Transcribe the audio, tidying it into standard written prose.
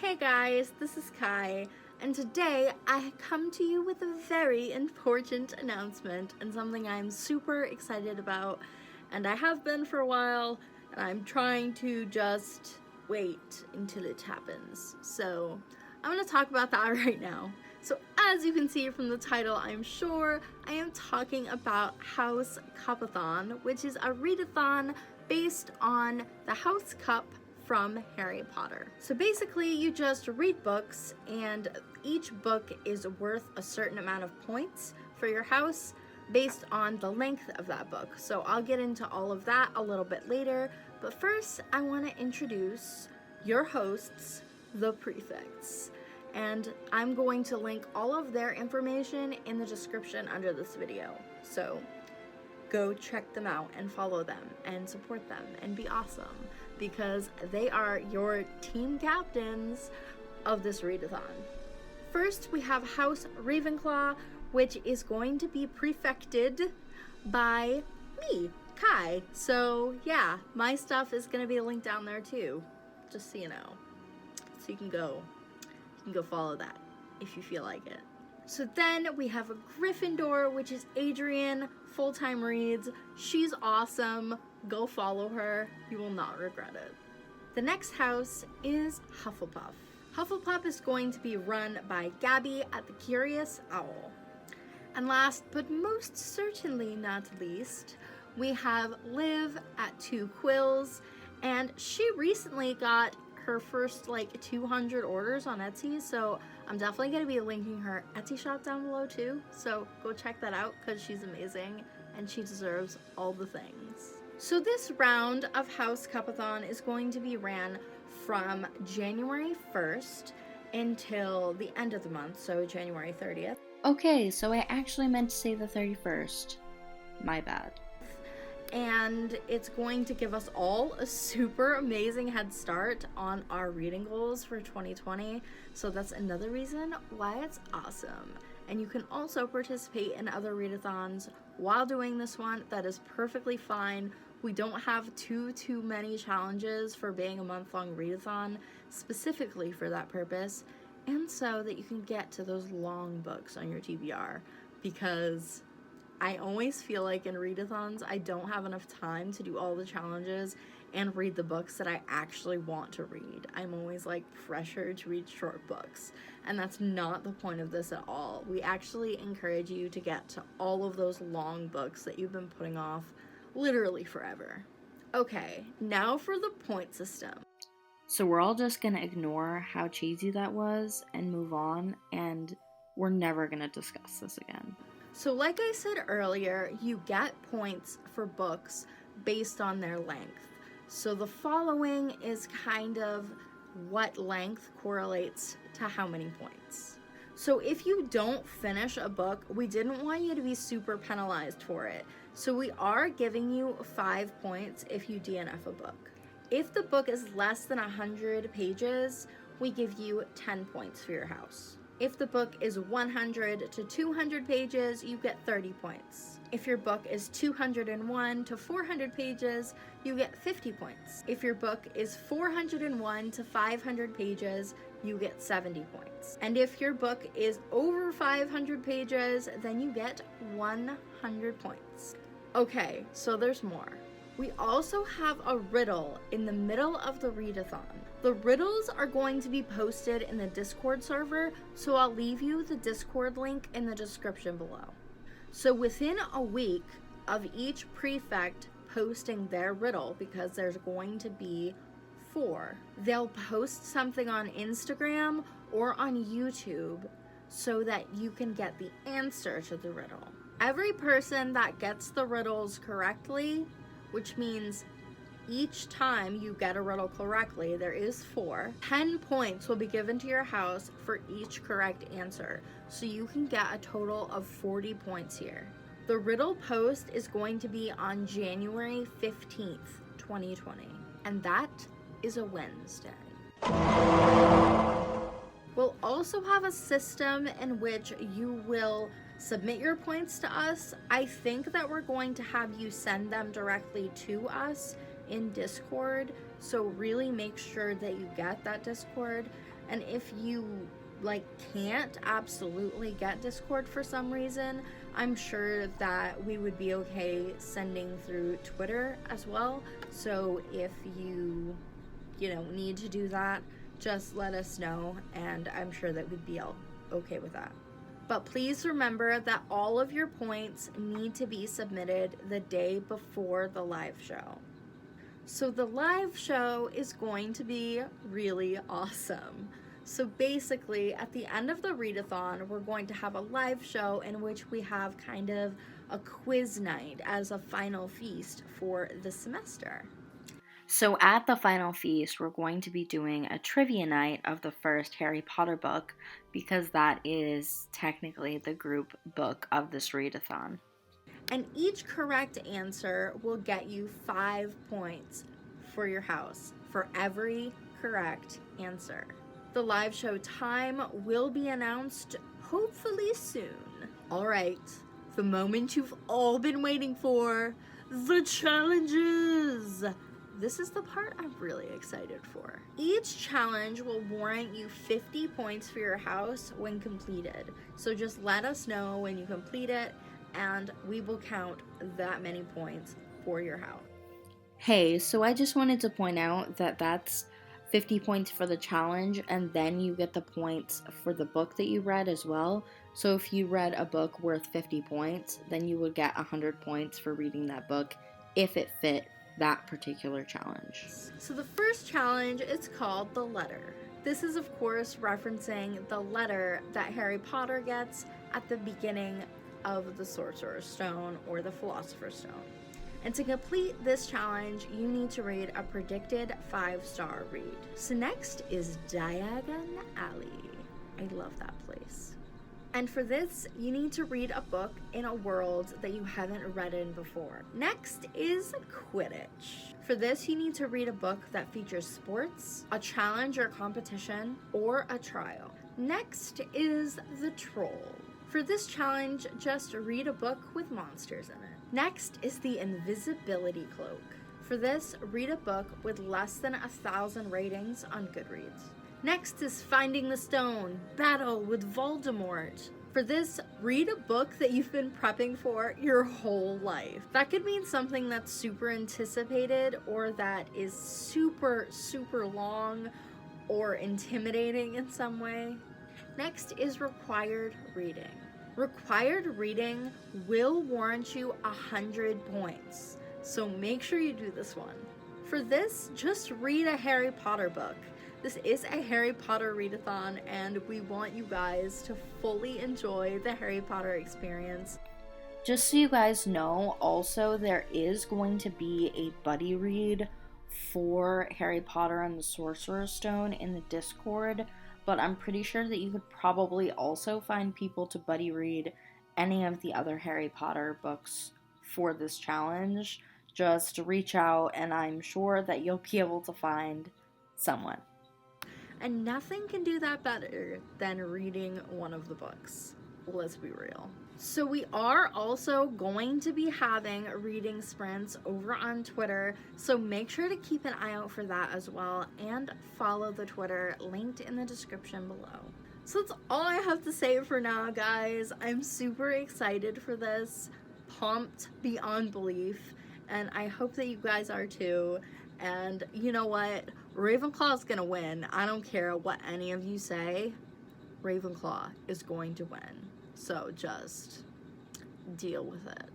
Hey guys, this is Kai, and today I come to you with a very important announcement and something I'm super excited about, and I have been for a while, and I'm trying to just wait until it happens. So I'm going to talk about that right now. So as you can see from the title, I'm sure I am talking about House Cup-A-Thon, which is a read-a-thon based on the House Cup from Harry Potter. So basically you just read books and each book is worth a certain amount of points for your house based on the length of that book. So I'll get into all of that a little bit later, but first I want to introduce your hosts, the prefects. And I'm going to link all of their information in the description under this video. So go check them out and follow them and support them and be awesome, because they are your team captains of this readathon. First, we have House Ravenclaw, which is going to be prefected by me, Kai. So yeah, my stuff is going to be linked down there too, just so you know. So you can go follow that if you feel like it. So then we have a Gryffindor, which is Adrian, full-time reads. She's awesome. Go follow her. You will not regret it. The next house is Hufflepuff. Hufflepuff is going to be run by Gabby at the Curious Owl. And last but most certainly not least, we have Liv at Two Quills, and she recently got her first 200 orders on Etsy, so I'm definitely going to be linking her Etsy shop down below too, so go check that out because she's amazing and she deserves all the things. So this round of House Cup-A-Thon is going to be ran from January 1st until the end of the month, so January 30th. Okay, so I actually meant to say the 31st. My bad. And it's going to give us all a super amazing head start on our reading goals for 2020. So that's another reason why it's awesome. And you can also participate in other readathons while doing this one. That is perfectly fine. We don't have too many challenges for being a month-long readathon specifically for that purpose, and so that you can get to those long books on your TBR, because I always feel like in readathons I don't have enough time to do all the challenges and read the books that I actually want to read. I'm always pressured to read short books, and that's not the point of this at all. We actually encourage you to get to all of those long books that you've been putting off literally forever. Okay, now for the point system. So we're all just gonna ignore how cheesy that was and move on, and we're never gonna discuss this again. So like I said earlier, you get points for books based on their length. So the following is kind of what length correlates to how many points. So if you don't finish a book, we didn't want you to be super penalized for it. So we are giving you 5 points if you DNF a book. If the book is less than 100 pages, we give you 10 points for your house. If the book is 100 to 200 pages, you get 30 points. If your book is 201 to 400 pages, you get 50 points. If your book is 401 to 500 pages, you get 70 points. And if your book is over 500 pages, then you get 100 points. Okay, so there's more. We also have a riddle in the middle of the readathon. The riddles are going to be posted in the Discord server, so I'll leave you the Discord link in the description below. So within a week of each prefect posting their riddle, because there's going to be 4, they'll post something on Instagram or on YouTube so that you can get the answer to the riddle. Every person that gets the riddles correctly, which means each time you get a riddle correctly, there is 4, 10 points will be given to your house for each correct answer. So you can get a total of 40 points here. The riddle post is going to be on January 15th, 2020. And that is a Wednesday. We'll also have a system in which you will submit your points to us. I think that we're going to have you send them directly to us in Discord, so really make sure that you get that Discord. And if you can't absolutely get Discord for some reason, I'm sure that we would be okay sending through Twitter as well. So if you need to do that, just let us know, and I'm sure that we'd be all okay with that. But please remember that all of your points need to be submitted the day before the live show. So the live show is going to be really awesome. So basically, at the end of the Read-A-Thon, we're going to have a live show in which we have kind of a quiz night as a final feast for the semester. So at the final feast, we're going to be doing a trivia night of the first Harry Potter book, because that is technically the group book of this Read-A-Thon. And each correct answer will get you 5 points for your house for every correct answer. The live show time will be announced hopefully soon. All right, the moment you've all been waiting for, the challenges. This is the part I'm really excited for. Each challenge will warrant you 50 points for your house when completed. So just let us know when you complete it, and we will count that many points for your house. Hey, so I just wanted to point out that that's 50 points for the challenge, and then you get the points for the book that you read as well. So if you read a book worth 50 points, then you would get 100 points for reading that book if it fit that particular challenge. So the first challenge is called The Letter. This is of course referencing the letter that Harry Potter gets at the beginning of the Sorcerer's Stone or the Philosopher's Stone. And to complete this challenge, you need to read a predicted 5-star read. So next is Diagon Alley. I love that place. And for this, you need to read a book in a world that you haven't read in before. Next is Quidditch. For this, you need to read a book that features sports, a challenge or competition, or a trial. Next is The Troll. For this challenge, just read a book with monsters in it. Next is The Invisibility Cloak. For this, read a book with less than 1,000 ratings on Goodreads. Next is Finding the Stone, Battle with Voldemort. For this, read a book that you've been prepping for your whole life. That could mean something that's super anticipated, or that is super, super long, or intimidating in some way. Next is Required Reading. Required reading will warrant you 100 points, so make sure you do this one. For this, just read a Harry Potter book. This is a Harry Potter readathon, and we want you guys to fully enjoy the Harry Potter experience. Just so you guys know, also there is going to be a buddy read for Harry Potter and the Sorcerer's Stone in the Discord, but I'm pretty sure that you could probably also find people to buddy read any of the other Harry Potter books for this challenge. Just reach out, and I'm sure that you'll be able to find someone. And nothing can do that better than reading one of the books. Let's be real. So we are also going to be having reading sprints over on Twitter, so make sure to keep an eye out for that as well, and follow the Twitter linked in the description below. So that's all I have to say for now, guys. I'm super excited for this, pumped beyond belief, and I hope that you guys are too. And you know what? Ravenclaw's gonna win. I don't care what any of you say. Ravenclaw is going to win. So just deal with it.